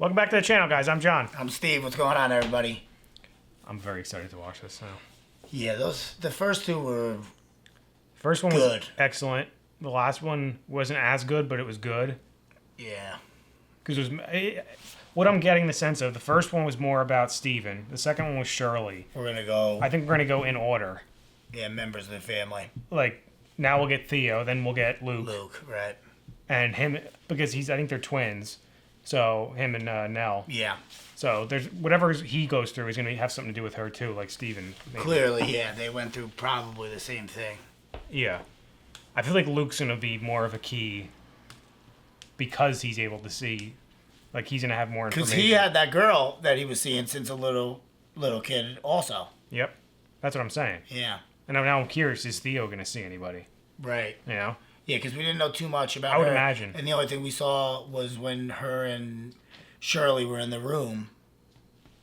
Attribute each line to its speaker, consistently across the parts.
Speaker 1: Welcome back to the channel, guys. I'm John.
Speaker 2: I'm Steve. What's going on, everybody?
Speaker 1: I'm very excited to watch this now.
Speaker 2: Yeah, the first two were
Speaker 1: First one
Speaker 2: good.
Speaker 1: was excellent. The last one wasn't as good, but it was good.
Speaker 2: Yeah.
Speaker 1: Because what I'm getting the sense of, the first one was more about Steven. The second one was Shirley.
Speaker 2: We're going to go...
Speaker 1: I think we're going to go in order.
Speaker 2: Yeah, members of the family.
Speaker 1: Like, now we'll get Theo, then we'll get Luke.
Speaker 2: Luke, right.
Speaker 1: And him, because I think they're twins. So, him and Nell.
Speaker 2: Yeah.
Speaker 1: So, there's whatever he goes through is going to have something to do with her, too, like Steven. Maybe.
Speaker 2: Clearly, yeah. They went through probably the same thing.
Speaker 1: Yeah. I feel like Luke's going to be more of a key because he's able to see. Like, he's going to have more information.
Speaker 2: Because he had that girl that he was seeing since a little kid also.
Speaker 1: Yep. That's what I'm saying.
Speaker 2: Yeah.
Speaker 1: And now I'm curious, is Theo going to see anybody?
Speaker 2: Right.
Speaker 1: You know?
Speaker 2: Yeah, because we didn't know too much about her.
Speaker 1: I would imagine.
Speaker 2: And the only thing we saw was when her and Shirley were in the room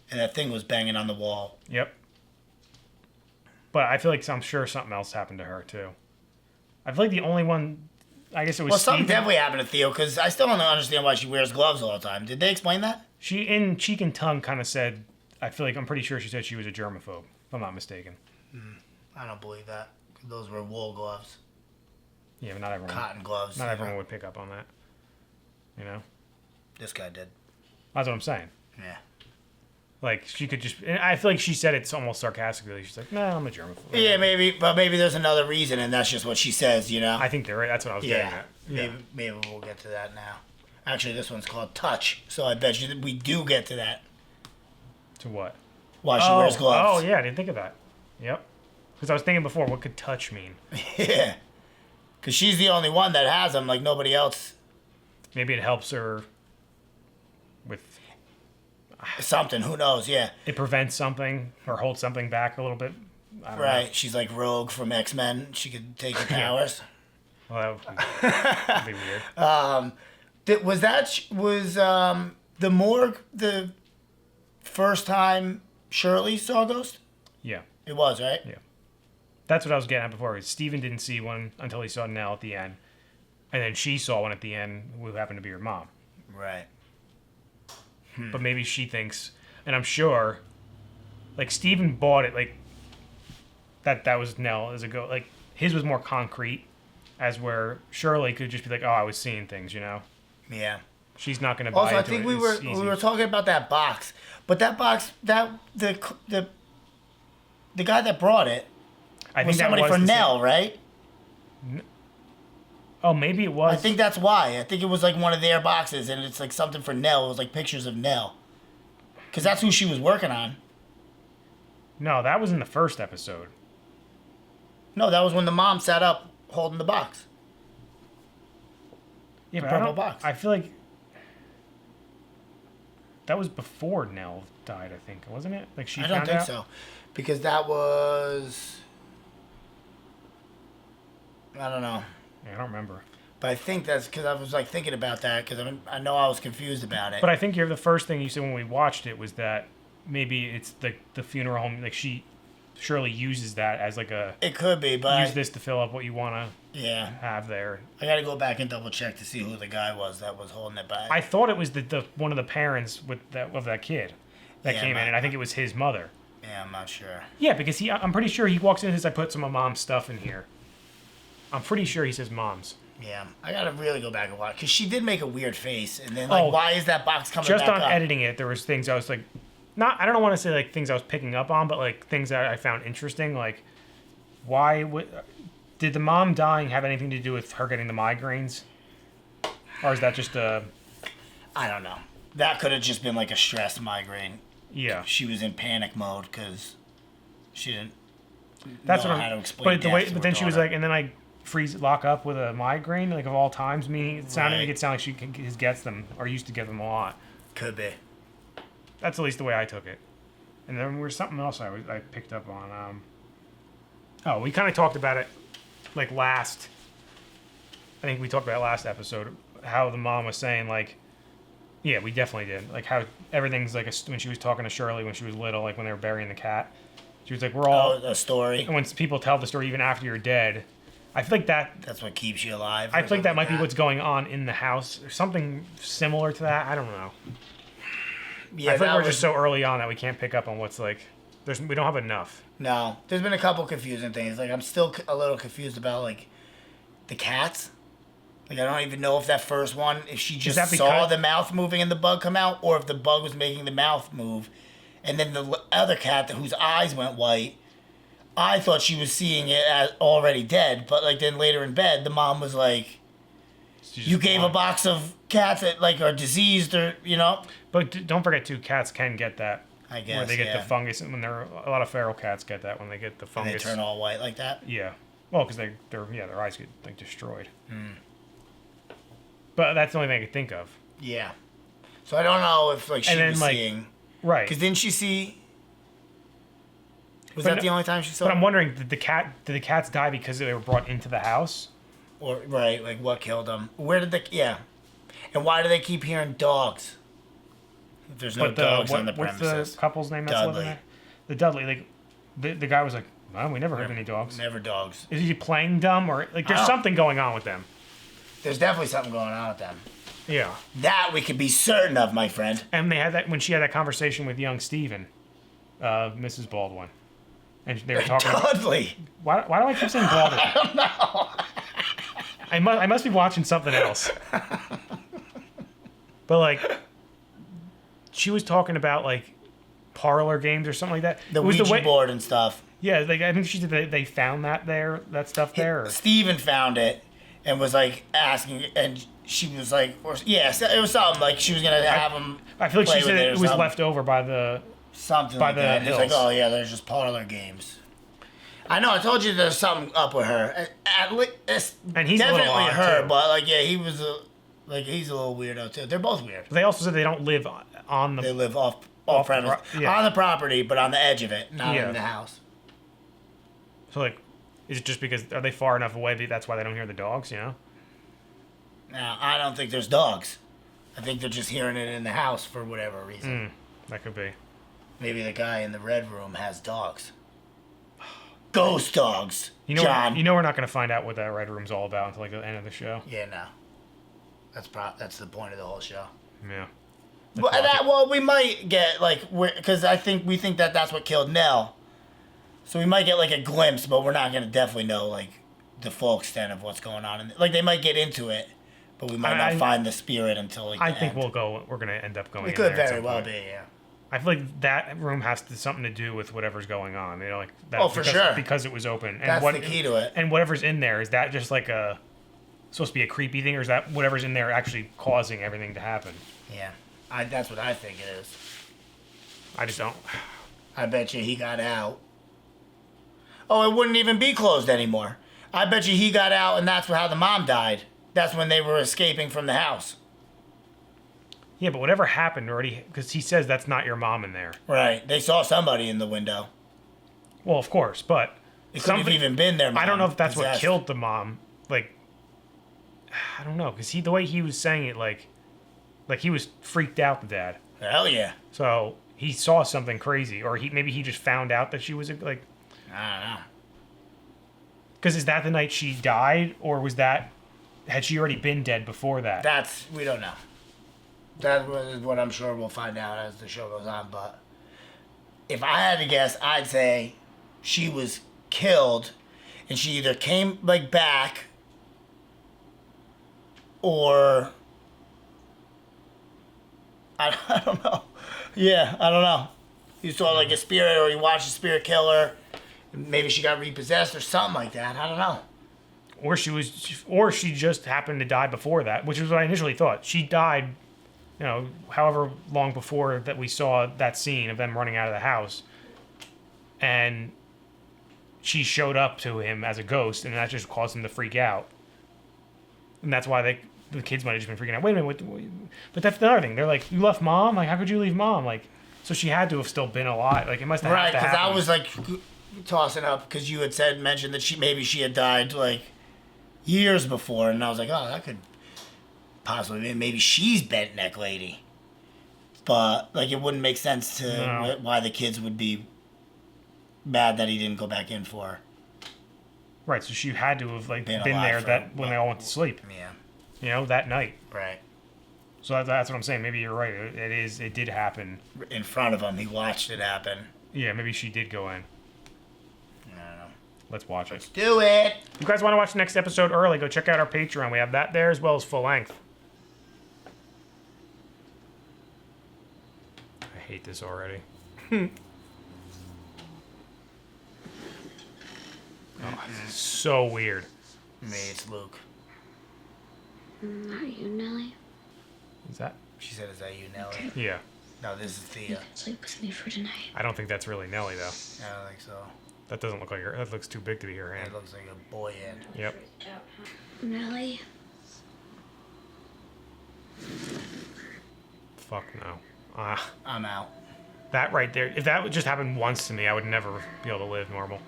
Speaker 2: and that thing was banging on the wall.
Speaker 1: Yep. But I feel like I'm sure something else happened to her, too. I feel like the only one... I guess it was
Speaker 2: something
Speaker 1: Steven.
Speaker 2: definitely happened to Theo, because I still don't understand why she wears gloves all the time. Did they explain that?
Speaker 1: She, in Cheek and Tongue, kind of said... I feel like I'm pretty sure she said she was a germaphobe, if I'm not mistaken.
Speaker 2: I don't believe that. Those were wool gloves.
Speaker 1: Yeah, but not everyone...
Speaker 2: Cotton gloves.
Speaker 1: Not everyone would pick up on that. You know?
Speaker 2: This guy did.
Speaker 1: That's what I'm saying.
Speaker 2: Yeah.
Speaker 1: Like, she could just... And I feel like she said it's almost sarcastically. She's like, no, I'm a germaphobe.
Speaker 2: Yeah, maybe. But maybe there's another reason, and that's just what she says, you know?
Speaker 1: I think they're right. That's what I was getting at. Yeah.
Speaker 2: Maybe we'll get to that now. Actually, this one's called Touch, so I bet you that we do get to that.
Speaker 1: To what?
Speaker 2: Why she wears gloves.
Speaker 1: Oh, yeah, I didn't think of that. Yep. Because I was thinking before, what could touch mean?
Speaker 2: Yeah. Because she's the only one that has them, like nobody else.
Speaker 1: Maybe it helps her with...
Speaker 2: Something, who knows, yeah.
Speaker 1: It prevents something or holds something back a little bit. I don't know.
Speaker 2: She's like Rogue from X-Men. She could take her powers.
Speaker 1: Well, that would be weird.
Speaker 2: Was the morgue the first time Shirley saw a ghost?
Speaker 1: Yeah.
Speaker 2: It was, right?
Speaker 1: Yeah. That's what I was getting at before. Steven didn't see one until he saw Nell at the end. And then she saw one at the end who happened to be her mom.
Speaker 2: Right.
Speaker 1: But maybe she thinks, and I'm sure, like, Steven bought it, like, that was Nell as a ghost. Like, his was more concrete, as where Shirley could just be like, oh, I was seeing things, you know?
Speaker 2: Yeah.
Speaker 1: She's not going to buy
Speaker 2: Also, I
Speaker 1: into
Speaker 2: think
Speaker 1: it.
Speaker 2: we were talking about that box, but that box, the guy that brought it was somebody for Nell, right?
Speaker 1: Oh, maybe it was.
Speaker 2: I think that's why. I think it was like one of their boxes, and it's like something for Nell. It was like pictures of Nell, because that's who she was working on.
Speaker 1: No, that was in the first episode.
Speaker 2: No, that was when the mom sat up holding the box.
Speaker 1: Yeah,
Speaker 2: the
Speaker 1: but
Speaker 2: purple box.
Speaker 1: I feel like that was before Nell died. I think, wasn't it? Like she.
Speaker 2: I don't think so, because that was. I don't know.
Speaker 1: Yeah, I don't remember.
Speaker 2: But I think that's because I was like thinking about that because I know I was confused about it.
Speaker 1: But I think the first thing you said when we watched it was that maybe it's the funeral home. Like Shirley uses that as like a.
Speaker 2: It could be, but
Speaker 1: use this to fill up what you want to have there.
Speaker 2: I got to go back and double check to see who the guy was that was holding it back.
Speaker 1: I thought it was the one of the parents of that kid that came in, and I think it was his mother.
Speaker 2: Yeah, I'm not sure.
Speaker 1: Yeah, because I'm pretty sure he walks in and says, "I put some of Mom's stuff in here." I'm pretty sure he says Mom's.
Speaker 2: Yeah, I gotta really go back and watch because she did make a weird face, and then why is that box coming back up?
Speaker 1: Just on editing it, there was things I was like, I don't want to say like things I was picking up on, but like things that I found interesting, like did the mom dying have anything to do with her getting the migraines, or is that just a?
Speaker 2: I don't know. That could have just been like a stress migraine.
Speaker 1: Yeah,
Speaker 2: she was in panic mode because she didn't.
Speaker 1: That's
Speaker 2: know
Speaker 1: what
Speaker 2: how to explain.
Speaker 1: But then she was like, and then I lock up with a migraine, like of all times. Meaning it sounded like she gets them or used to get them a lot.
Speaker 2: Could be.
Speaker 1: That's at least the way I took it. And then there was something else I picked up on. We kind of talked about it like last. I think we talked about it last episode. How the mom was saying like, yeah, we definitely did. Like how everything's like when she was talking to Shirley when she was little, like when they were burying the cat. She was like, we're all
Speaker 2: a story.
Speaker 1: And when people tell the story even after you're dead. I feel like that's
Speaker 2: what keeps you alive.
Speaker 1: I feel like that might be what's going on in the house or something similar to that. I don't know.
Speaker 2: Yeah,
Speaker 1: I feel like we're just so early on that we can't pick up on what's like. We don't have enough.
Speaker 2: No, there's been a couple confusing things. Like I'm still a little confused about like the cats. Like I don't even know if that first one, if she just saw the mouth moving and the bug come out, or if the bug was making the mouth move, and then the other cat whose eyes went white. I thought she was seeing it as already dead, but like then later in bed, the mom was like, "You gave a box of cats that like are diseased, or you know."
Speaker 1: But don't forget too, cats can get that.
Speaker 2: I guess
Speaker 1: where they get the fungus, and when a lot of feral cats get that when they get the fungus.
Speaker 2: And they turn all white like that.
Speaker 1: Yeah, well, because their eyes get like destroyed. But that's the only thing I could think of.
Speaker 2: Yeah, so I don't know if like she was seeing
Speaker 1: right
Speaker 2: because didn't she see? Was that the only time she saw?
Speaker 1: But I'm wondering, did the cats die because they were brought into the house?
Speaker 2: Or right, like what killed them? Where did and why do they keep hearing dogs? If there's no dogs on the premises.
Speaker 1: What's the couple's name that's living there? The Dudley. Like, the guy was like, well, we never heard any dogs.
Speaker 2: Never dogs.
Speaker 1: Is he playing dumb or like there's something going on with them?
Speaker 2: There's definitely something going on with them.
Speaker 1: Yeah.
Speaker 2: That we could be certain of, my friend.
Speaker 1: And they had that when she had that conversation with young Stephen, Mrs. Baldwin. And they were talking
Speaker 2: Dudley.
Speaker 1: Why do I keep saying Baldwin?
Speaker 2: I don't know.
Speaker 1: I must be watching something else. But like, she was talking about like parlor games or something like that.
Speaker 2: The Ouija board and stuff.
Speaker 1: Yeah, like I think she said they found that stuff there. Or?
Speaker 2: Steven found it and was like asking, and she was like, it was something like she was gonna have him.
Speaker 1: I feel like she said it was left over by the.
Speaker 2: Something by like that. He's like, oh yeah, there's just parlor games. I know. I told you there's something up with her.
Speaker 1: And he's
Speaker 2: definitely her,
Speaker 1: too.
Speaker 2: but like, yeah, he's a little weirdo too. They're both weird.
Speaker 1: They also said they don't live on the.
Speaker 2: They live off premise, on the property, but on the edge of it, not in the house.
Speaker 1: So like, is it just because are they far enough away that that's why they don't hear the dogs? You know.
Speaker 2: Now I don't think there's dogs. I think they're just hearing it in the house for whatever reason.
Speaker 1: That could be.
Speaker 2: Maybe the guy in the red room has dogs. Ghost dogs,
Speaker 1: John. You know we're not going to find out what that red room's all about until like the end of the show.
Speaker 2: Yeah, no. That's the point of the whole show.
Speaker 1: Yeah.
Speaker 2: Well, we might get like because we think that that's what killed Nell. So we might get like a glimpse, but we're not going to definitely know like the full extent of what's going on. Like they might get into it, but we might not find the spirit until like.
Speaker 1: I think we're going to end up going.
Speaker 2: It could very well be, yeah.
Speaker 1: I feel like that room has something to do with whatever's going on. You know, like that.
Speaker 2: Oh, for sure.
Speaker 1: Because it was open. And
Speaker 2: that's the key to it.
Speaker 1: And whatever's in there, is that just like supposed to be a creepy thing, or is that whatever's in there actually causing everything to happen?
Speaker 2: Yeah, that's what I think it is.
Speaker 1: I just don't.
Speaker 2: I bet you he got out. Oh, it wouldn't even be closed anymore. I bet you he got out, and that's how the mom died. That's when they were escaping from the house.
Speaker 1: Yeah, but whatever happened already, because he says that's not your mom in there.
Speaker 2: Right. They saw somebody in the window.
Speaker 1: Well, of course, but
Speaker 2: it couldn't have even been their mom.
Speaker 1: I don't know if that's what killed the mom. Like, I don't know, because the way he was saying it, like he was freaked out, the dad.
Speaker 2: Hell yeah.
Speaker 1: So he saw something crazy, or maybe he just found out that she was like.
Speaker 2: I don't know.
Speaker 1: Because is that the night she died, or had she already been dead before that?
Speaker 2: We don't know. That is what I'm sure we'll find out as the show goes on. But if I had to guess, I'd say she was killed, and she either came like back, or I don't know. Yeah, I don't know. You saw like a spirit, or you watched a spirit kill her. Maybe she got repossessed or something like that. I don't know.
Speaker 1: Or she just happened to die before that, which is what I initially thought. She died. You know, however long before that we saw that scene of them running out of the house. And she showed up to him as a ghost, and that just caused him to freak out. And that's why the kids might have just been freaking out. Wait a minute, but that's the other thing. They're like, you left mom? Like, how could you leave mom? Like, so she had to have still been alive. Like, it must have
Speaker 2: right,
Speaker 1: happened.
Speaker 2: Right, because I was like tossing up, because you had mentioned that maybe she had died like years before, and I was like, oh, that could possibly maybe she's bent neck lady, but like it wouldn't make sense to why the kids would be mad that he didn't go back in for her.
Speaker 1: Right, so she had to have like been there when they all went to sleep.
Speaker 2: Yeah,
Speaker 1: you know, that night.
Speaker 2: Right.
Speaker 1: So that's what I'm saying. Maybe you're right. It did happen.
Speaker 2: In front of him. He watched it happen.
Speaker 1: Yeah, maybe she did go in.
Speaker 2: I don't know.
Speaker 1: Let's watch
Speaker 2: Let's
Speaker 1: it.
Speaker 2: do it!
Speaker 1: If you guys want to watch the next episode early, go check out our Patreon. We have that there as well as full length. I hate this already. Oh, this is so weird.
Speaker 2: Me, it's Luke.
Speaker 3: Are you Nelly?
Speaker 1: Is that?
Speaker 2: She said, is that you, Nelly?
Speaker 3: Okay.
Speaker 1: Yeah.
Speaker 2: No, this is
Speaker 3: You
Speaker 2: Theo.
Speaker 3: can sleep with me for tonight.
Speaker 1: I don't think that's really Nelly, though.
Speaker 2: I don't think so.
Speaker 1: That doesn't look like her. That looks too big to be her hand.
Speaker 2: It looks like a boy hand.
Speaker 1: Yep.
Speaker 3: Nelly?
Speaker 1: Fuck no.
Speaker 2: I'm out.
Speaker 1: That right there. If that would just happen once to me, I would never be able to live normal.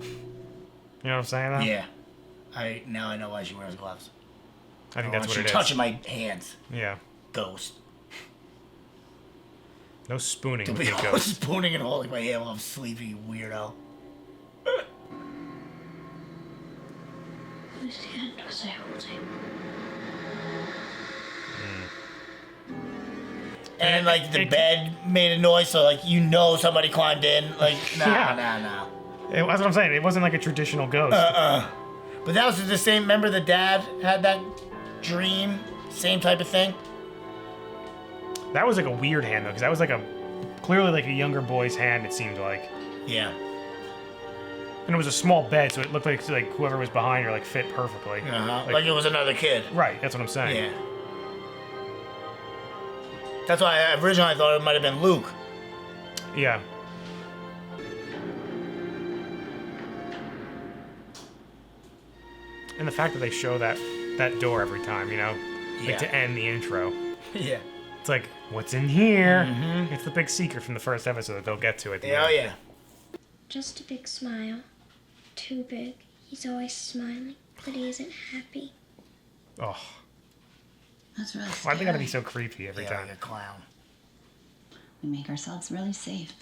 Speaker 1: You know what I'm saying, though?
Speaker 2: Yeah. Now I know why she wears gloves.
Speaker 1: I think that's what it is.
Speaker 2: touching my hands.
Speaker 1: Yeah.
Speaker 2: Ghost.
Speaker 1: No spooning.
Speaker 2: To
Speaker 1: with
Speaker 2: be
Speaker 1: your ghost.
Speaker 2: spooning and holding my hand while I'm sleeping, you weirdo.
Speaker 3: Whose hand was I holding?
Speaker 2: And like the bed made a noise, so like you know somebody climbed in. Like nah.
Speaker 1: That's what I'm saying. It wasn't like a traditional ghost.
Speaker 2: But that was the same. Remember the dad had that dream, same type of thing.
Speaker 1: That was like a weird hand though, because that was like clearly like a younger boy's hand. It seemed like.
Speaker 2: Yeah.
Speaker 1: And it was a small bed, so it looked like whoever was behind her like fit perfectly.
Speaker 2: Like it was another kid.
Speaker 1: Right. That's what I'm saying.
Speaker 2: Yeah. That's why originally I thought it might have been Luke.
Speaker 1: Yeah. And the fact that they show that door every time, you know, like to end the intro.
Speaker 2: Yeah.
Speaker 1: It's like, what's in here? Mm-hmm. It's the big secret from the first episode that they'll get to at the end.
Speaker 2: Oh yeah.
Speaker 3: Just a big smile. Too big. He's always smiling, but he isn't happy.
Speaker 1: Oh.
Speaker 4: That's really scary.
Speaker 1: Why'd they gotta be so creepy every time?
Speaker 2: Like a clown.
Speaker 4: We make ourselves really safe.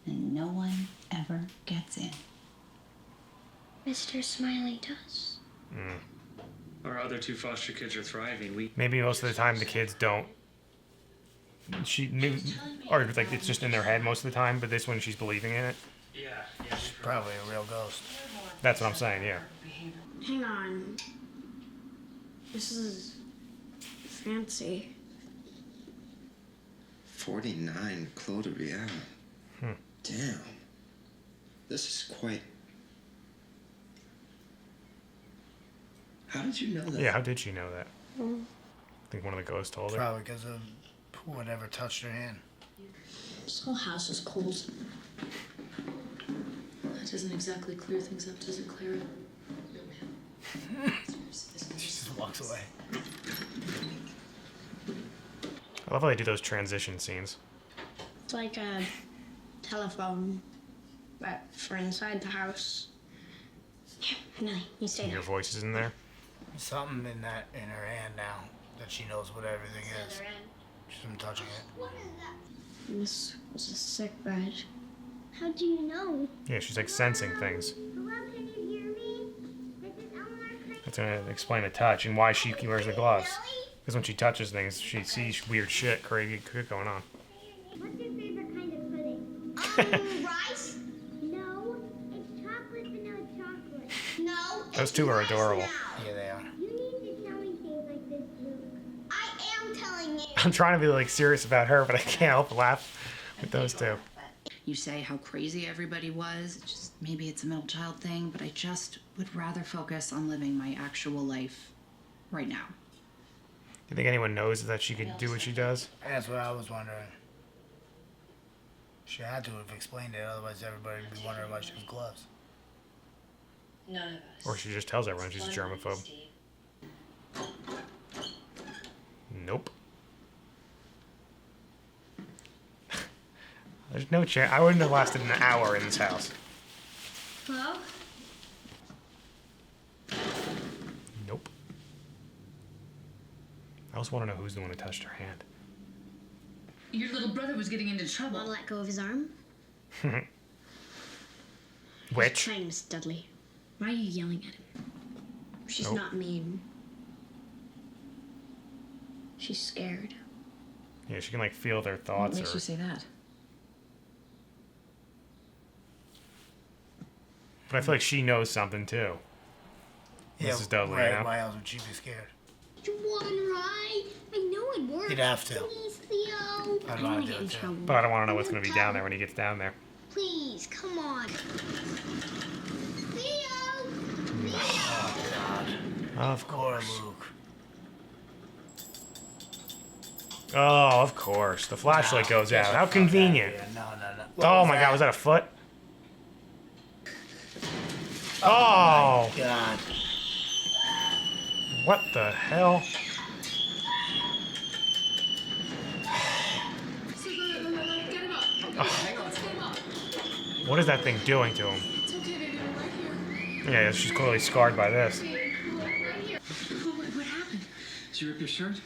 Speaker 4: And no one ever gets in.
Speaker 3: Mr. Smiley does.
Speaker 5: Our other two foster kids are thriving.
Speaker 1: Maybe most of the time the kids don't. Or like it's just in their head most of the time, but this one she's believing in it.
Speaker 5: Yeah.
Speaker 2: She's probably a real ghost.
Speaker 1: That's what I'm saying, yeah.
Speaker 3: Hang on. This is fancy.
Speaker 6: 49 Clos de Riel. Damn. This is quite... How did you know that?
Speaker 1: Yeah, how did she know that? I think one of the ghosts told her.
Speaker 2: Probably because of whatever touched her hand.
Speaker 7: This whole house is cold. That doesn't exactly clear things up, does it, Clara?
Speaker 2: She just walks away.
Speaker 1: I love how they do those transition scenes.
Speaker 3: It's like a telephone, but for inside the house. Here, Nelly, you stay
Speaker 1: And
Speaker 3: there.
Speaker 1: your voice is in there.
Speaker 2: Something in her hand now that she knows what everything is. She's been touching it.
Speaker 3: This was a sick bed. How do you know?
Speaker 1: Yeah, she's like sensing things.
Speaker 8: Hello, can you hear me? This is Eleanor.
Speaker 1: That's gonna explain the touch and why she wears the gloves. Because when she touches things, she sees weird shit, crazy shit going on.
Speaker 8: What's your favorite kind of pudding? Rice? No, it's chocolate vanilla chocolate. No.
Speaker 1: Those two are adorable.
Speaker 2: Yeah, they are.
Speaker 8: You need to tell me things like this, Luke. I am telling you.
Speaker 1: I'm trying to be like serious about her, but I can't help but laugh with those two.
Speaker 4: You say how crazy everybody was. Maybe it's a middle child thing, but I just would rather focus on living my actual life right now.
Speaker 1: Do you think anyone knows that she could do what she does?
Speaker 2: That's what I was wondering. She had to have explained it, otherwise everybody would be wondering why she has gloves.
Speaker 7: None of us.
Speaker 1: Or she just tells everyone she's a germaphobe. Nope. There's no chance. I wouldn't have lasted an hour in this house.
Speaker 3: Hello?
Speaker 1: Nope. I also want to know who's the one who touched her hand.
Speaker 7: Your little brother was getting into trouble.
Speaker 3: Want to let go of his arm?
Speaker 1: Which?
Speaker 3: Trying, Miss Dudley. Why are you yelling at him? She's
Speaker 1: Nope.
Speaker 3: not mean. She's scared.
Speaker 1: Yeah, she can like feel their
Speaker 4: What
Speaker 1: thoughts.
Speaker 4: makes you say that?
Speaker 1: But I feel like she knows something too.
Speaker 2: Yeah,
Speaker 1: Mrs. Dudley,
Speaker 2: right.
Speaker 1: you know?
Speaker 2: Why else would she be scared?
Speaker 8: You want to ride? I know it works.
Speaker 2: You'd have to.
Speaker 8: Please, Theo.
Speaker 2: I'd want to do it too.
Speaker 1: But I don't want to know what's going to be down there when he gets down there.
Speaker 8: Please, come on. Theo!
Speaker 1: Of
Speaker 2: Poor
Speaker 1: course.
Speaker 2: Luke.
Speaker 1: Oh, of course. The flashlight goes out. How convenient.
Speaker 2: No.
Speaker 1: Oh my God, was that a foot? Oh!
Speaker 2: God.
Speaker 1: What the hell?
Speaker 7: Get him up. Let's get him up.
Speaker 1: What is that thing doing to him?
Speaker 7: It's okay, baby. We're right here.
Speaker 1: Yeah, she's clearly scarred by this.
Speaker 7: Baby, we're right here. What happened?
Speaker 6: Did you rip your shirt?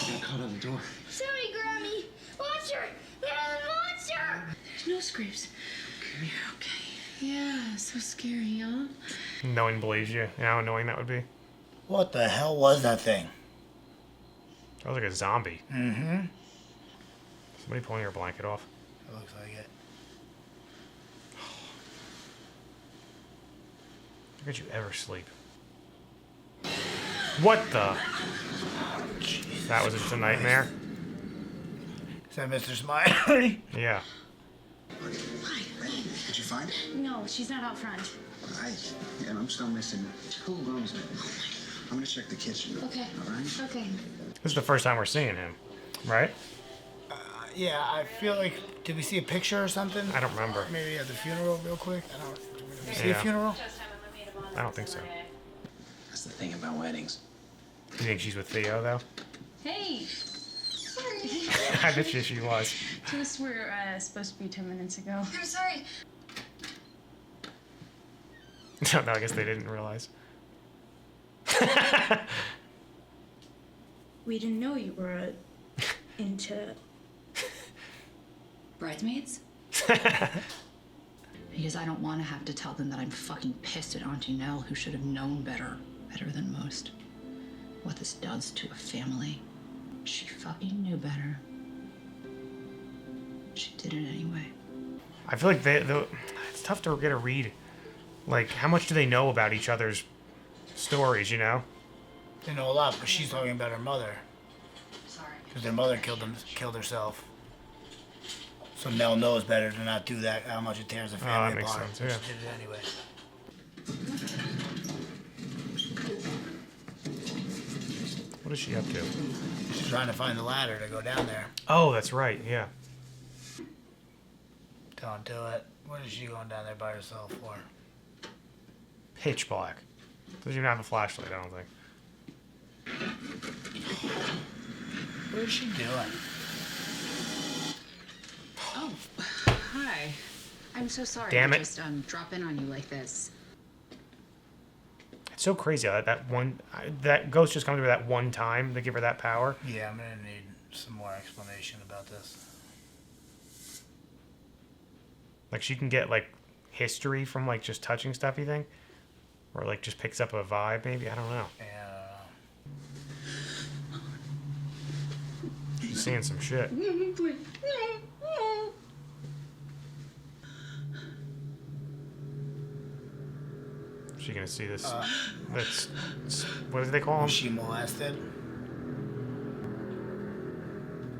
Speaker 6: You got caught on the door.
Speaker 8: Sorry, Grammy. Monster! There's a monster!
Speaker 7: There's no scrapes. Okay. Yeah, so scary, huh?
Speaker 1: No one believes you. You know how annoying that would be?
Speaker 2: What the hell was that thing?
Speaker 1: That was like a zombie.
Speaker 2: Mm-hmm.
Speaker 1: Somebody pulling your blanket off.
Speaker 2: It looks like it.
Speaker 1: How could you ever sleep? What the? That was just a nightmare?
Speaker 2: Is that Mr. Smiley?
Speaker 1: Yeah.
Speaker 6: Did you find it?
Speaker 3: No, she's not out front.
Speaker 6: Right. Yeah, I'm still missing 2 rooms. I'm gonna check the kitchen.
Speaker 3: Okay.
Speaker 6: All right?
Speaker 3: Okay.
Speaker 1: This is the first time we're seeing him, right?
Speaker 2: Yeah, I feel like... Did we see a picture or something?
Speaker 1: I don't remember.
Speaker 2: Maybe at the funeral real quick? Did we see a
Speaker 1: Yeah.
Speaker 2: funeral?
Speaker 1: I don't think so.
Speaker 6: That's the thing about weddings.
Speaker 1: You think she's with Theo, though?
Speaker 9: Hey,
Speaker 1: I bet you she was.
Speaker 9: tourists were supposed to be 10 minutes ago.
Speaker 7: I'm sorry.
Speaker 1: No, I guess they didn't realize.
Speaker 3: We didn't know you were into.
Speaker 4: Bridesmaids? Because I don't want to have to tell them that I'm fucking pissed at Auntie Nell, who should have known better than most. What this does to a family. She fucking knew better. She did it anyway.
Speaker 1: I feel like it's tough to get a read. Like, how much do they know about each other's stories, you know?
Speaker 2: They know a lot, but she's talking about her mother.
Speaker 4: Sorry.
Speaker 2: Because their mother killed herself. So Nell knows better to not do that, how much it tears the family
Speaker 1: that makes
Speaker 2: apart.
Speaker 1: sense, yeah.
Speaker 2: She did it anyway.
Speaker 1: What is she up to?
Speaker 2: She's trying to find the ladder to go down there.
Speaker 1: Oh, that's right, yeah.
Speaker 2: Don't do it. What is she going down there by herself for?
Speaker 1: Pitch black. Doesn't even have a flashlight, I don't think.
Speaker 2: What is she doing?
Speaker 4: Oh, hi. I'm so sorry
Speaker 1: Damn
Speaker 4: to
Speaker 1: it.
Speaker 4: just drop in on you like this.
Speaker 1: It's so crazy that ghost just comes to her that one time to give her that power.
Speaker 2: Yeah, I'm gonna need some more explanation about this.
Speaker 1: Like, she can get, like, history from, like, just touching stuff, you think? Or, like, just picks up a vibe, maybe? I don't know. She's seeing some shit. Is she gonna see this? That's... What do they call
Speaker 2: Was
Speaker 1: them?
Speaker 2: she molested?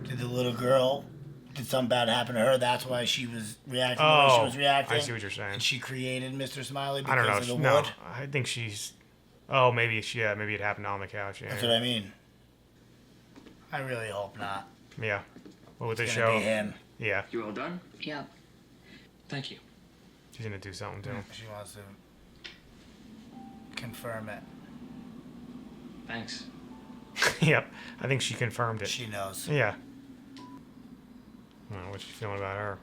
Speaker 2: Did the little girl... Did something bad happen to her? That's why she was reacting the way she was reacting?
Speaker 1: I see what you're saying.
Speaker 2: And she created Mr. Smiley
Speaker 1: I don't
Speaker 2: because
Speaker 1: know.
Speaker 2: of the
Speaker 1: No,
Speaker 2: wood?
Speaker 1: I think she's... Oh, maybe maybe it happened on the couch. Yeah.
Speaker 2: That's what I mean. I really hope not.
Speaker 1: Yeah. What would they
Speaker 2: It's
Speaker 1: show?
Speaker 2: gonna be him.
Speaker 1: Yeah.
Speaker 5: You all done?
Speaker 4: Yep.
Speaker 5: Thank you.
Speaker 1: She's gonna do something to him.
Speaker 2: She wants to confirm it.
Speaker 5: Thanks.
Speaker 1: Yep. I think she confirmed it.
Speaker 2: She knows.
Speaker 1: Yeah. I don't know what she's feeling about her.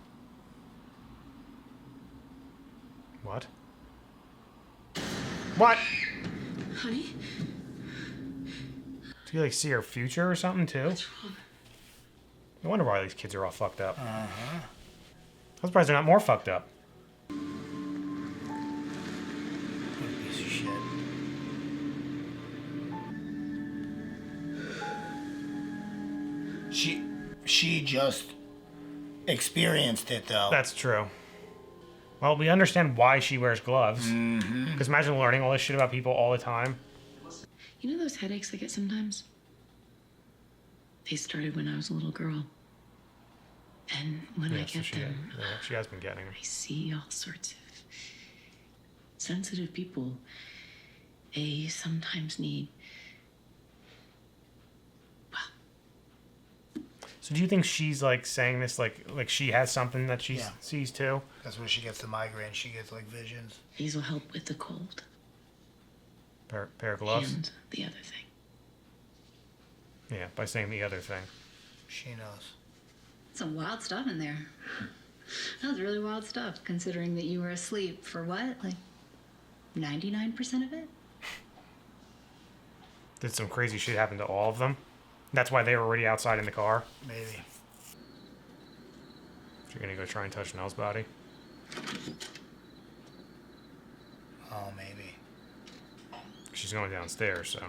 Speaker 1: What? What?
Speaker 7: Honey?
Speaker 1: Do you like see her future or something too?
Speaker 7: What's wrong?
Speaker 1: No wonder why these kids are all fucked up.
Speaker 2: Uh-huh.
Speaker 1: I'm surprised they're not more fucked up.
Speaker 2: What a piece of shit. She just experienced it, though.
Speaker 1: That's true. Well, we understand why she wears gloves. Because imagine learning all this shit about people all the time.
Speaker 7: You know those headaches I get sometimes? They started when I was a little girl. And when I get them,
Speaker 1: she has been getting them.
Speaker 7: I see all sorts of sensitive people. They sometimes need...
Speaker 1: So do you think she's like saying this like she has something that she sees too?
Speaker 2: That's where she gets the migraine. She gets like visions.
Speaker 7: These will help with the cold.
Speaker 1: Pair of gloves?
Speaker 7: And the other thing.
Speaker 1: Yeah, by saying the other thing.
Speaker 2: She knows.
Speaker 4: Some wild stuff in there. That was really wild stuff, considering that you were asleep for what? Like 99% of it?
Speaker 1: Did some crazy shit happen to all of them? That's why they were already outside in the car?
Speaker 2: Maybe.
Speaker 1: You're gonna go try and touch Nell's body?
Speaker 2: Oh, maybe.
Speaker 1: She's going downstairs, so...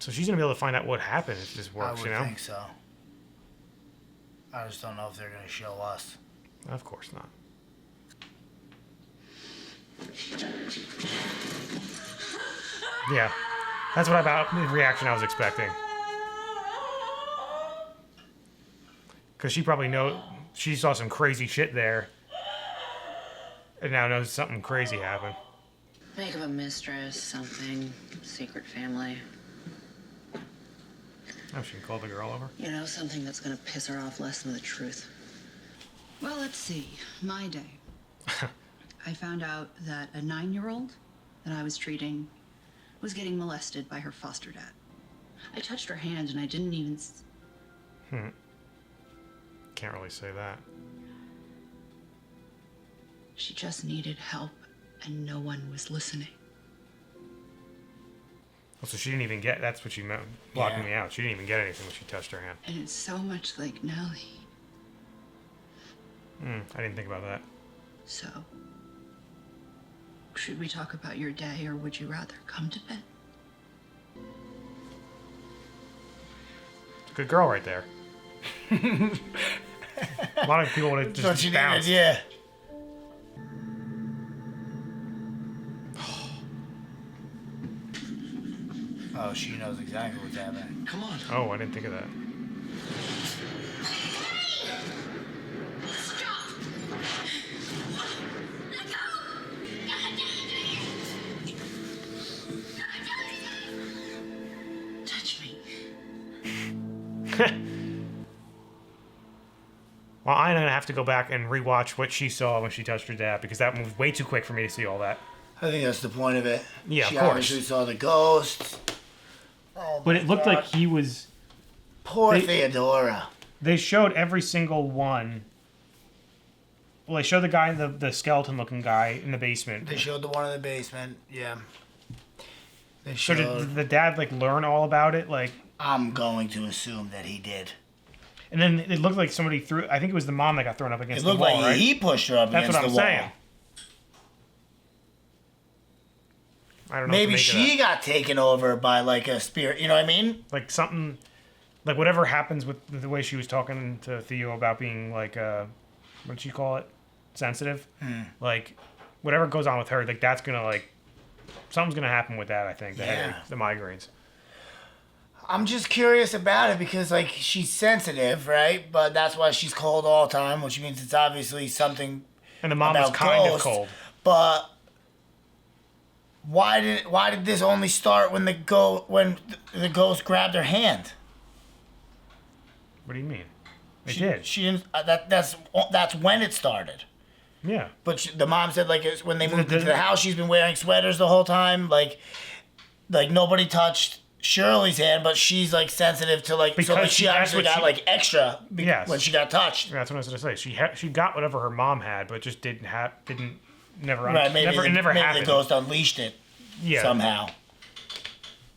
Speaker 1: So she's gonna be able to find out what happened if this works, you know?
Speaker 2: I would think so. I just don't know if they're gonna show us.
Speaker 1: Of course not. Yeah. That's what about the reaction I was expecting. Because she probably she saw some crazy shit there. And now knows something crazy happened.
Speaker 4: Make of a mistress, something. Secret family.
Speaker 1: Oh, she can call the girl over?
Speaker 4: You know, something that's gonna piss her off less than the truth. Well, let's see. My day. I found out that a 9-year-old that I was treating was getting molested by her foster dad. I touched her hand and I didn't even...
Speaker 1: Can't really say that.
Speaker 4: She just needed help and no one was listening.
Speaker 1: Oh, so she didn't even get... That's what she meant, blocking me out. She didn't even get anything when she touched her hand.
Speaker 4: And it's so much like Nellie.
Speaker 1: I didn't think about that.
Speaker 4: So, should we talk about your day or would you rather come to bed?
Speaker 1: It's a good girl right there. A lot of people would have just bounced.
Speaker 2: Yeah. Oh, she knows exactly what's happening.
Speaker 6: Come on.
Speaker 1: Oh, I didn't think of that. Well, I'm going to have to go back and rewatch what she saw when she touched her dad because that moved way too quick for me to see all that.
Speaker 2: I think that's the point of it.
Speaker 1: Yeah,
Speaker 2: she
Speaker 1: of course.
Speaker 2: obviously saw the ghost. Oh,
Speaker 1: but it looked like he was...
Speaker 2: Poor Theodora.
Speaker 1: They showed every single one. Well, they showed the guy, the skeleton-looking guy in the basement.
Speaker 2: They showed the one in the basement, yeah. They
Speaker 1: So
Speaker 2: showed...
Speaker 1: did the dad, like, learn all about it? Like,
Speaker 2: I'm going to assume that he did.
Speaker 1: And then it looked like somebody threw... I think it was the mom that got thrown up against the wall,
Speaker 2: It looked like
Speaker 1: right?
Speaker 2: he pushed her up against the wall.
Speaker 1: That's what I'm saying. I don't know.
Speaker 2: Maybe she got taken over by, like, a spirit. You know what I mean?
Speaker 1: Like, something... Like, whatever happens with the way she was talking to Theo about being, like, what'd she call it? Sensitive? Like, whatever goes on with her, like, that's gonna, like... Something's gonna happen with that, I think. The headache, the migraines.
Speaker 2: I'm just curious about it because, like, she's sensitive, right? But that's why she's cold all the time, which means it's obviously something.
Speaker 1: And the mom was kind of cold.
Speaker 2: But why did this only start when the ghost grabbed her hand?
Speaker 1: What do you mean? It did.
Speaker 2: She didn't. That's when it started.
Speaker 1: Yeah.
Speaker 2: But the mom said, like, when they moved into the house, she's been wearing sweaters the whole time. Like nobody touched Shirley's hand, but she's, like, sensitive to, like,
Speaker 1: because
Speaker 2: so she actually got like extra when she got touched.
Speaker 1: That's what I was gonna say. She got whatever her mom had, but just never happened.
Speaker 2: Maybe the ghost unleashed it.
Speaker 1: Yeah.
Speaker 2: Somehow.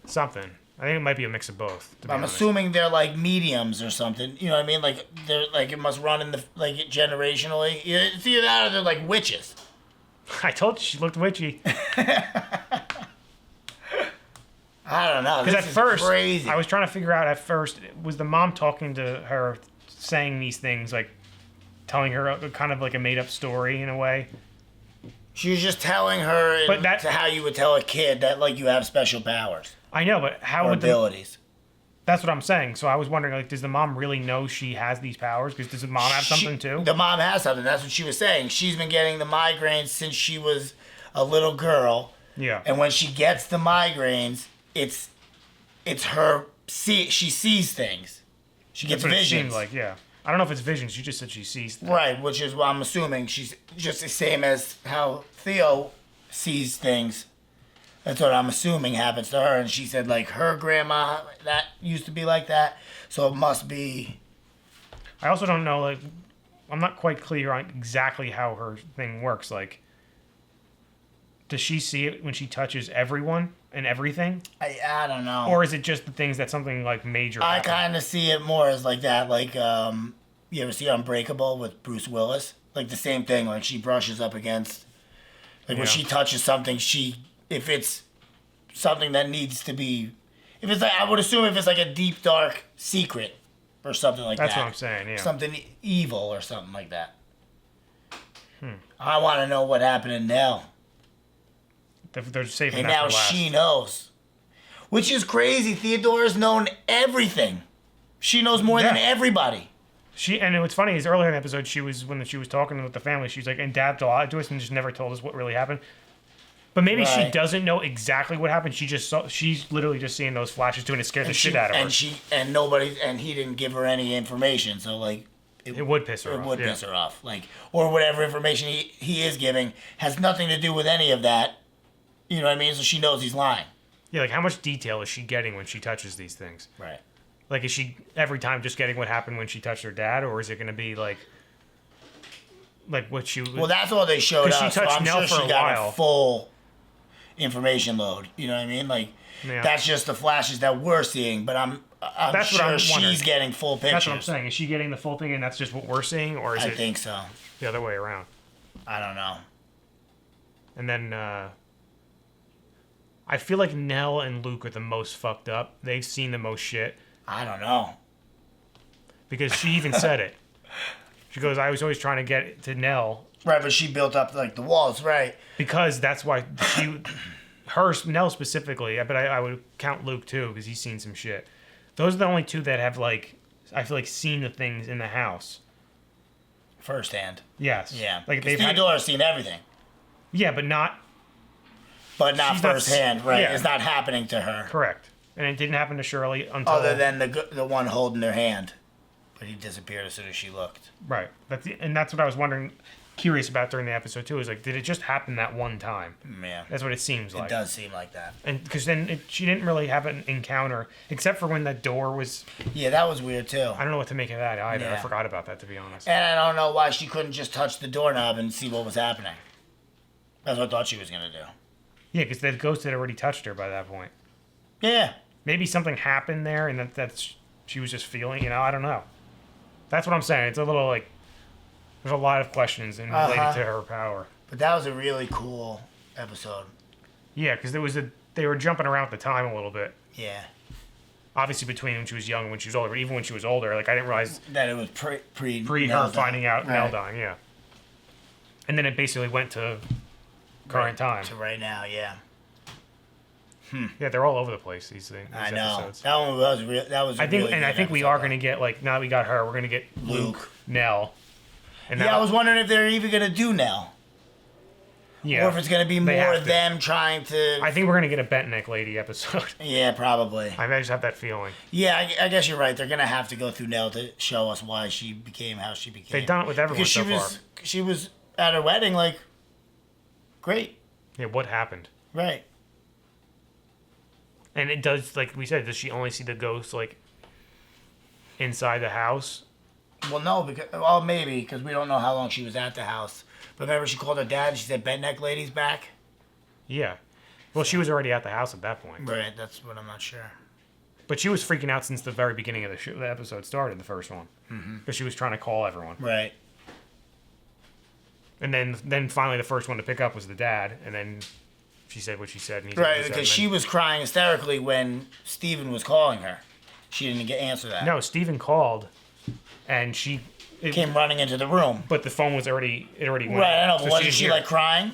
Speaker 1: Something. I think it might be a mix of both.
Speaker 2: I'm assuming they're, like, mediums or something. You know what I mean? Like, they're, like, it must run in the, like, generationally. It's either that or they're, like, witches.
Speaker 1: I told you she looked witchy.
Speaker 2: I don't know.
Speaker 1: Because at first,
Speaker 2: crazy.
Speaker 1: I was trying to figure out at first, was the mom talking to her, saying these things, like telling her kind of like a made up story in a way?
Speaker 2: She was just telling her
Speaker 1: to
Speaker 2: how you would tell a kid that like you have special powers.
Speaker 1: I know, but how would
Speaker 2: abilities?
Speaker 1: That's what I'm saying. So I was wondering, like, does the mom really know she has these powers? Because does the mom have something too?
Speaker 2: The mom has something. That's what she was saying. She's been getting the migraines since she was a little girl.
Speaker 1: Yeah.
Speaker 2: And when she gets the migraines, it's her. She sees things. She gets
Speaker 1: That's what
Speaker 2: visions.
Speaker 1: it seemed like, yeah. I don't know if it's visions. She just said she sees things.
Speaker 2: Right, which is what I'm assuming. She's just the same as how Theo sees things. That's what I'm assuming happens to her. And she said, like, her grandma, that used to be like that. So it must be...
Speaker 1: I also don't know, like, I'm not quite clear on exactly how her thing works. Like, does she see it when she touches everyone and everything?
Speaker 2: I don't know.
Speaker 1: Or is it just the things that something, like, major
Speaker 2: I
Speaker 1: happened?
Speaker 2: kind of see it more as like that. Like, you ever see Unbreakable with Bruce Willis? Like, the same thing. Like, she brushes up against... Like, when she touches something, if it's something that needs to be, if it's like, I would assume if it's like a deep, dark secret or something like
Speaker 1: That's
Speaker 2: that.
Speaker 1: what I'm saying, yeah.
Speaker 2: Something evil or something like that. I want to know what happened to Nell.
Speaker 1: They're saving
Speaker 2: And
Speaker 1: that
Speaker 2: now
Speaker 1: for last.
Speaker 2: she knows. Which is crazy. Theodora's known everything. She knows more than everybody.
Speaker 1: And what's funny is earlier in the episode, when she was talking with the family, she's like, and Dad lied to us and just never told us what really happened. But maybe she doesn't know exactly what happened. She's literally just seeing those flashes too, and it scares the shit out of her.
Speaker 2: And he didn't give her any information, so like
Speaker 1: it would piss her off.
Speaker 2: It would piss her off, like, or whatever information he is giving has nothing to do with any of that. You know what I mean? So she knows he's lying.
Speaker 1: Yeah, like how much detail is she getting when she touches these things?
Speaker 2: Right.
Speaker 1: Like, is she every time just getting what happened when she touched her dad, or is it going to be like what she?
Speaker 2: Well, that's all they showed us.
Speaker 1: She touched
Speaker 2: so I'm
Speaker 1: Nell
Speaker 2: sure
Speaker 1: for
Speaker 2: she
Speaker 1: a
Speaker 2: got
Speaker 1: while.
Speaker 2: a full information load. You know what I mean? Like, that's just the flashes that we're seeing. But I'm
Speaker 1: that's
Speaker 2: sure
Speaker 1: what I'm
Speaker 2: she's
Speaker 1: wondering.
Speaker 2: getting full pictures.
Speaker 1: That's what I'm saying. Is she getting the full thing, and that's just what we're seeing, or is it?
Speaker 2: I think so.
Speaker 1: The other way around.
Speaker 2: I don't know.
Speaker 1: And then I feel like Nell and Luke are the most fucked up. They've seen the most shit.
Speaker 2: I don't know.
Speaker 1: Because she even said it. She goes, I was always trying to get to Nell.
Speaker 2: Right, but she built up like the walls, right?
Speaker 1: Because that's why Nell specifically, but I would count Luke too, because he's seen some shit. Those are the only two that have, like, I feel like seen the things in the house.
Speaker 2: Firsthand.
Speaker 1: Yes.
Speaker 2: Yeah.
Speaker 1: Like
Speaker 2: Theodora's seen everything.
Speaker 1: Yeah, but not.
Speaker 2: But not firsthand, right?
Speaker 1: Yeah.
Speaker 2: It's not happening to her.
Speaker 1: Correct. And it didn't happen to Shirley until.
Speaker 2: Other than the one holding their hand. But he disappeared as soon as she looked.
Speaker 1: Right. That's what I was wondering, curious about during the episode too. Is like, did it just happen that one time?
Speaker 2: Yeah.
Speaker 1: That's what it seems like.
Speaker 2: It does seem like that.
Speaker 1: And because then she didn't really have an encounter, except for when that door was.
Speaker 2: Yeah, that was weird too.
Speaker 1: I don't know what to make of that either.
Speaker 2: Yeah.
Speaker 1: I forgot about that, to be honest.
Speaker 2: And I don't know why she couldn't just touch the doorknob and see what was happening. That's what I thought she was gonna do.
Speaker 1: Yeah, because the ghost had already touched her by that point.
Speaker 2: Yeah.
Speaker 1: Maybe something happened there, and that's she was just feeling. I don't know. That's what I'm saying. It's a little like there's a lot of questions related to her power.
Speaker 2: But that was a really cool episode.
Speaker 1: Yeah, because they were jumping around the time a little bit.
Speaker 2: Yeah.
Speaker 1: Obviously, between when she was young and when she was older, but even when she was older, like I didn't realize
Speaker 2: that it was pre
Speaker 1: her finding out
Speaker 2: Nell
Speaker 1: dying. Yeah. And then it basically went to current time.
Speaker 2: To right now, yeah.
Speaker 1: Yeah, they're all over the place. These things.
Speaker 2: I know.
Speaker 1: Episodes.
Speaker 2: That one was real. That was.
Speaker 1: I think,
Speaker 2: really
Speaker 1: and I think we are going to get like now that we got her, we're going to get Luke, Nell. And
Speaker 2: I was wondering if they're even going to do Nell.
Speaker 1: Yeah.
Speaker 2: Or if it's going to be more them trying to.
Speaker 1: I think we're going to get a bent neck lady episode.
Speaker 2: Yeah, probably.
Speaker 1: I just have that feeling.
Speaker 2: Yeah, I guess you're right. They're going to have to go through Nell to show us why she became how she became.
Speaker 1: They've done it with everyone so far.
Speaker 2: She was at her wedding, like, great.
Speaker 1: Yeah, what happened?
Speaker 2: Right.
Speaker 1: And it does, like we said, does she only see the ghost, like, inside the house?
Speaker 2: Well, no, maybe, because we don't know how long she was at the house. But remember, she called her dad and she said, bent neck lady's back?
Speaker 1: Yeah. Well, she was already at the house at that point.
Speaker 2: Right, that's what I'm not sure.
Speaker 1: But she was freaking out since the very beginning of the episode started, the first one. Because she was trying to call everyone.
Speaker 2: Right.
Speaker 1: And then finally the first one to pick up was the dad, and then she said what she said. And he said
Speaker 2: Right,
Speaker 1: what he
Speaker 2: because
Speaker 1: said,
Speaker 2: she was crying hysterically when Steven was calling her. She didn't answer that.
Speaker 1: No, Steven called, and she
Speaker 2: came running into the room.
Speaker 1: But the phone was already went.
Speaker 2: Right, I know, but
Speaker 1: so
Speaker 2: wasn't she like crying?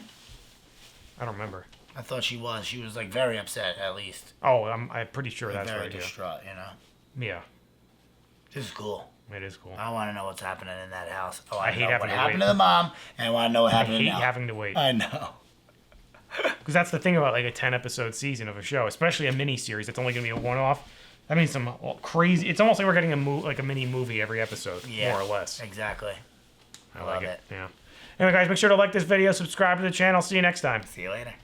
Speaker 1: I don't remember.
Speaker 2: I thought she was. She was like very upset, at least.
Speaker 1: Oh, I'm pretty sure
Speaker 2: like,
Speaker 1: that's
Speaker 2: very
Speaker 1: right.
Speaker 2: Very distraught, you know.
Speaker 1: Yeah.
Speaker 2: This is cool.
Speaker 1: It is cool.
Speaker 2: I want to know what's happening in that house. Oh,
Speaker 1: I hate having
Speaker 2: what
Speaker 1: to
Speaker 2: happened
Speaker 1: wait.
Speaker 2: to the mom, and I want to know what happened now.
Speaker 1: I hate having to wait.
Speaker 2: I know.
Speaker 1: Because that's the thing about like a 10-episode season of a show, especially a mini series that's only going to be a one-off. That means some crazy. It's almost like we're getting a mini movie every episode, more or less.
Speaker 2: Exactly.
Speaker 1: I like it. Yeah. Anyway, guys, make sure to like this video, subscribe to the channel. See you next time.
Speaker 2: See you later.